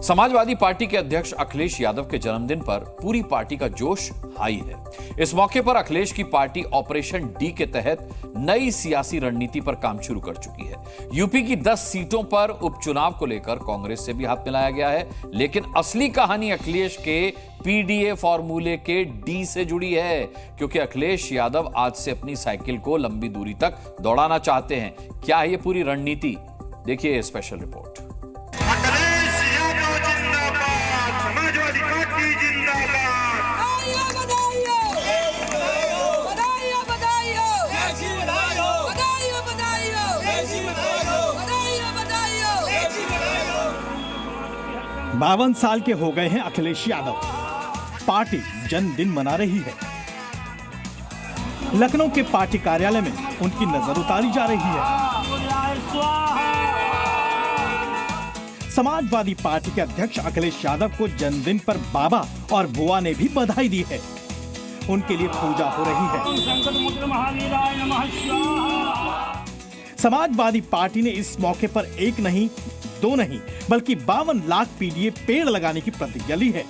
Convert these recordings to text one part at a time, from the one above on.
Samajwadi party के अध्यक्ष अखिलेश यादव के जन्मदिन पर पूरी पार्टी का जोश हाई है। इस मौके पर अखिलेश की पार्टी ऑपरेशन डी के तहत नई सियासी रणनीति पर काम शुरू कर चुकी है। यूपी की 10 सीटों पर उपचुनाव को लेकर कांग्रेस से भी हाथ मिलाया गया है, लेकिन असली कहानी अखिलेश के पीडीए फॉर्मूले के डी से जुड़ी है, क्योंकि अखिलेश यादव आज से अपनी साइकिल को लंबी दूरी तक दौड़ाना चाहते हैं। क्या है ये पूरी रणनीति? देखिए ये स्पेशल रिपोर्ट। बावन साल के हो गए हैं अखिलेश यादव। पार्टी जन्मदिन मना रही है। लखनऊ के पार्टी कार्यालय में उनकी नजर उतारी जा रही है। समाजवादी पार्टी के अध्यक्ष अखिलेश यादव को जन्मदिन पर बाबा और बुआ ने भी बधाई दी है। उनके लिए पूजा हो रही है। समाजवादी पार्टी ने इस मौके पर एक नहीं, दो नहीं, बल्कि 52 लाख पीडीए पेड़ लगाने की प्रतिज्ञा ली है।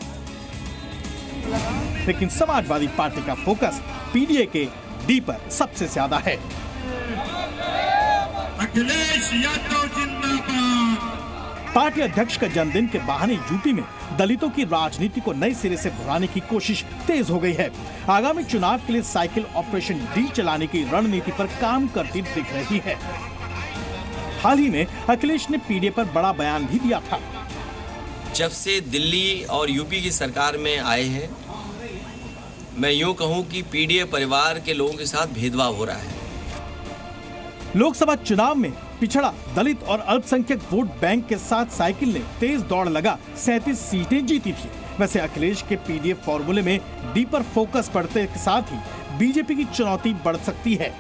लेकिन समाजवादी पार्टी का फोकस पीडीए के डी पर सबसे ज्यादा है। अखिलेश यादव जिंदाबाद। पार्टी अध्यक्ष का जन्मदिन के बहाने यूपी में दलितों की राजनीति को नए सिरे से भुनाने की कोशिश तेज हो गई है। आगामी चुनाव के लिए साइकिल ऑपरेशन डी चलाने की रणनीति पर काम करती दिख रही है। हाल ही में अखिलेश ने पीडीए पर बड़ा बयान भी दिया था। जब से दिल्ली और यूपी की सरकार में आए हैं, मैं यूं कहूं कि पीडीए परिवार के लोगों के साथ भेदभाव हो रहा है। लोकसभा चुनाव में पिछड़ा दलित और अल्पसंख्यक वोट बैंक के साथ साइकिल ने तेज दौड़ लगा 37 सीटें जीती थी। वैसे अखिलेश के पीडीए फॉर्मूले में डी पर फोकस बढ़ने के साथ ही बीजेपी की चुनौती बढ़ सकती है,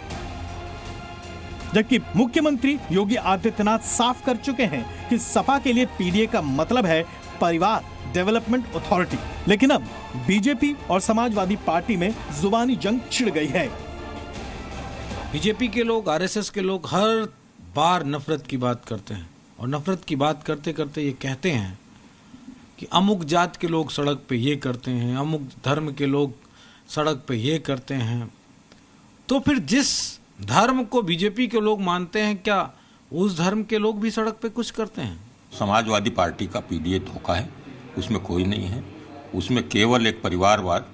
जबकि मुख्यमंत्री योगी आदित्यनाथ साफ कर चुके हैं कि सपा के लिए पीडीए का मतलब है परिवार डेवलपमेंट अथॉरिटी। लेकिन अब बीजेपी और समाजवादी पार्टी में जुबानी जंग छिड़ गई है। बीजेपी के लोग, आरएसएस के लोग हर बार नफरत की बात करते हैं और नफरत की बात करते करते ये कहते हैं कि अमुक जात के लोग सड़क पे ये करते हैं, अमुक धर्म के लोग सड़क पे ये करते हैं। तो फिर जिस धर्म को बीजेपी के लोग मानते हैं, क्या उस धर्म के लोग भी सड़क पे कुछ करते हैं? समाजवादी पार्टी का पीडीए धोखा है, उसमें कोई नहीं है। उसमें केवल एक परिवारवाद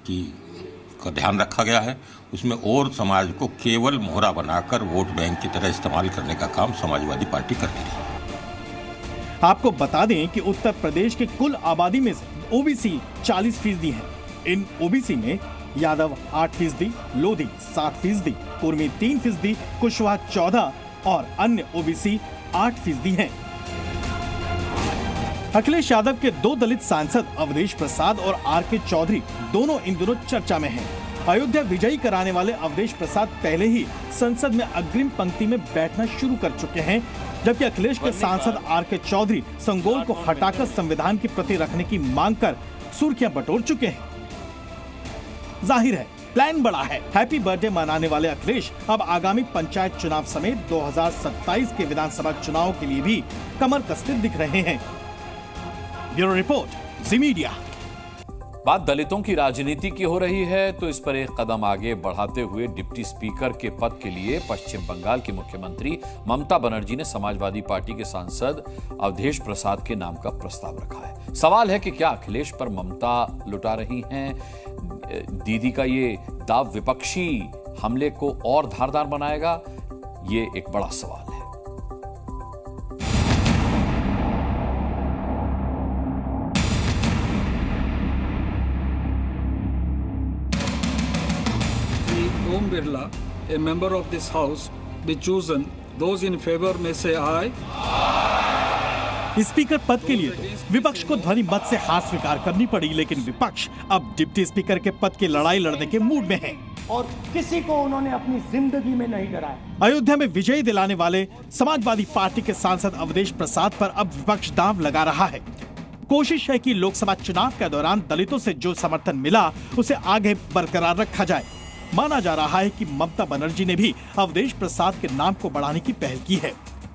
का ध्यान रखा गया है। उसमें और समाज को केवल मोहरा बनाकर वोट बैंक की तरह इस्तेमाल करने का काम समाजवादी पार्टी करती रही। आपको बता दें कि उत्तर प्रदेश की कुल आबादी में से ओबीसी 40% है। इन ओबीसी में यादव 8%, लोधी 7%, कुर्मी 3%, कुशवाहा 14% और अन्य ओबीसी 8% हैं। अखिलेश यादव के 2 दलित सांसद अवधेश प्रसाद और आर.के. चौधरी दोनों इन दिनों चर्चा में हैं। अयोध्या विजयी कराने वाले अवधेश प्रसाद पहले ही संसद में अग्रिम पंक्ति में बैठना शुरू कर चुके हैं, जबकि अखिलेश के सांसद आर.के. चौधरी संगोल को हटाकर संविधान की प्रति रखने की मांग कर सुर्खियां बटोर चुके हैं। जाहिर है प्लान बड़ा है। हैप्पी बर्थडे मनाने वाले अखिलेश अब आगामी पंचायत चुनाव समेत 2027 के विधानसभा चुनाव के लिए भी कमर कसते दिख रहे हैं। ब्यूरो रिपोर्ट, जी मीडिया। बात दलितों की राजनीति की हो रही है तो इस पर एक कदम आगे बढ़ाते हुए डिप्टी स्पीकर के पद के लिए पश्चिम बंगाल की मुख्यमंत्री ममता बनर्जी ने समाजवादी पार्टी के सांसद अवधेश प्रसाद के नाम का प्रस्ताव रखा है। सवाल है कि क्या अखिलेश पर ममता लुटा रही हैं? दीदी का ये दाव विपक्षी हमले को और धारदार बनाएगा? ये एक बड़ा सवाल है। Om Birla, a member of this house, be chosen. Those in favor may say aye. Speaker पद के लिए तो विपक्ष को ध्वनि मत से हार स्वीकार करनी पड़ी, लेकिन विपक्ष अब डिप्टी स्पीकर के पद की लड़ाई लड़ने के मूड में है और किसी को उन्होंने अपनी जिंदगी में नहीं डराया। अयोध्या में विजय दिलाने वाले समाजवादी पार्टी के सांसद अवधेश प्रसाद पर अब विपक्ष दांव लगा रहा है। कोशिश है कि लोकसभा चुनाव के दौरान दलितों से जो समर्थन मिला उसे आगे बरकरार रखा जाए। माना जा रहा है कि ममता बनर्जी ने भी अवधेश प्रसाद के नाम को बढ़ाने की पहल की है।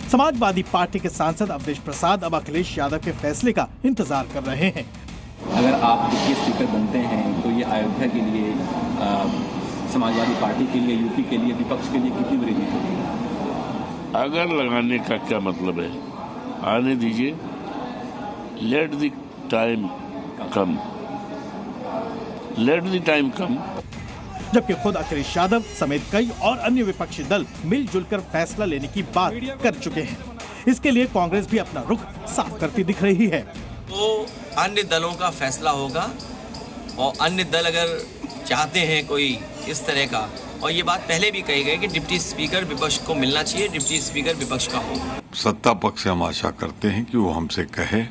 समाजवादी पार्टी के सांसद अवधेश प्रसाद अब अखिलेश यादव के फैसले का इंतजार कर रहे हैं। अगर आप डिप्टी स्पीकर बनते हैं तो ये अयोध्या के लिए, समाजवादी पार्टी के लिए, यूपी के लिए, विपक्ष के लिए कितनी बड़ी जीत होगी? अगर लगाने का क्या मतलब है, आने दीजिए, let the time come, let the time come. जबकि खुद अखिलेश यादव समेत कई और अन्य विपक्षी दल मिलजुल कर फैसला लेने की बात कर चुके हैं। इसके लिए कांग्रेस भी अपना रुख साफ करती दिख रही है। तो अन्य दलों का फैसला होगा और अन्य दल अगर चाहते हैं कोई इस तरह का, और ये बात पहले भी कही गई कि डिप्टी स्पीकर विपक्ष को मिलना चाहिए, डिप्टी स्पीकर विपक्ष का हो। सत्ता पक्ष से हम आशा करते हैं कि वो हमसे कहे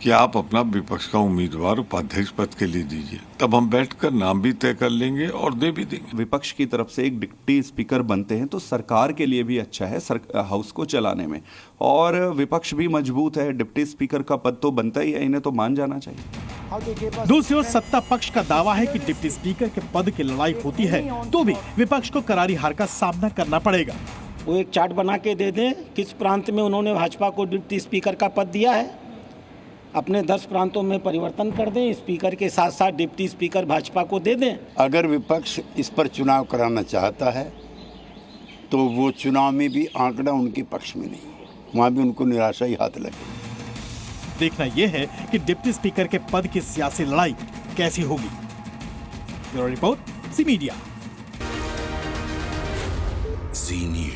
कि आप अपना विपक्ष का उम्मीदवार उपाध्यक्ष पद के लिए दीजिए, तब हम बैठकर नाम भी तय कर लेंगे और दे भी देंगे। विपक्ष की तरफ से एक डिप्टी स्पीकर बनते हैं तो सरकार के लिए भी अच्छा है, हाउस को चलाने में, और विपक्ष भी मजबूत है। डिप्टी स्पीकर का पद तो बनता ही है, इन्हें तो मान जाना चाहिए। दूसरी ओर सत्ता पक्ष का दावा है कि डिप्टी स्पीकर के पद की लड़ाई होती है तो भी विपक्ष को करारी हार का सामना करना पड़ेगा। वो एक चार्ट बना के दे दें किस प्रांत में उन्होंने भाजपा को डिप्टी स्पीकर का पद दिया है, अपने 10 प्रांतों में परिवर्तन कर दें, स्पीकर के साथ साथ डिप्टी स्पीकर भाजपा को दे दें। अगर विपक्ष इस पर चुनाव कराना चाहता है तो वो चुनाव में भी आंकड़ा उनके पक्ष में नहीं है, वहाँ भी उनको निराशा ही हाथ लगे। देखना यह है कि डिप्टी स्पीकर के पद की सियासी लड़ाई कैसी होगी। ब्यूरो रिपोर्ट, ज़ी मीडिया। ज़ी न्यूज़।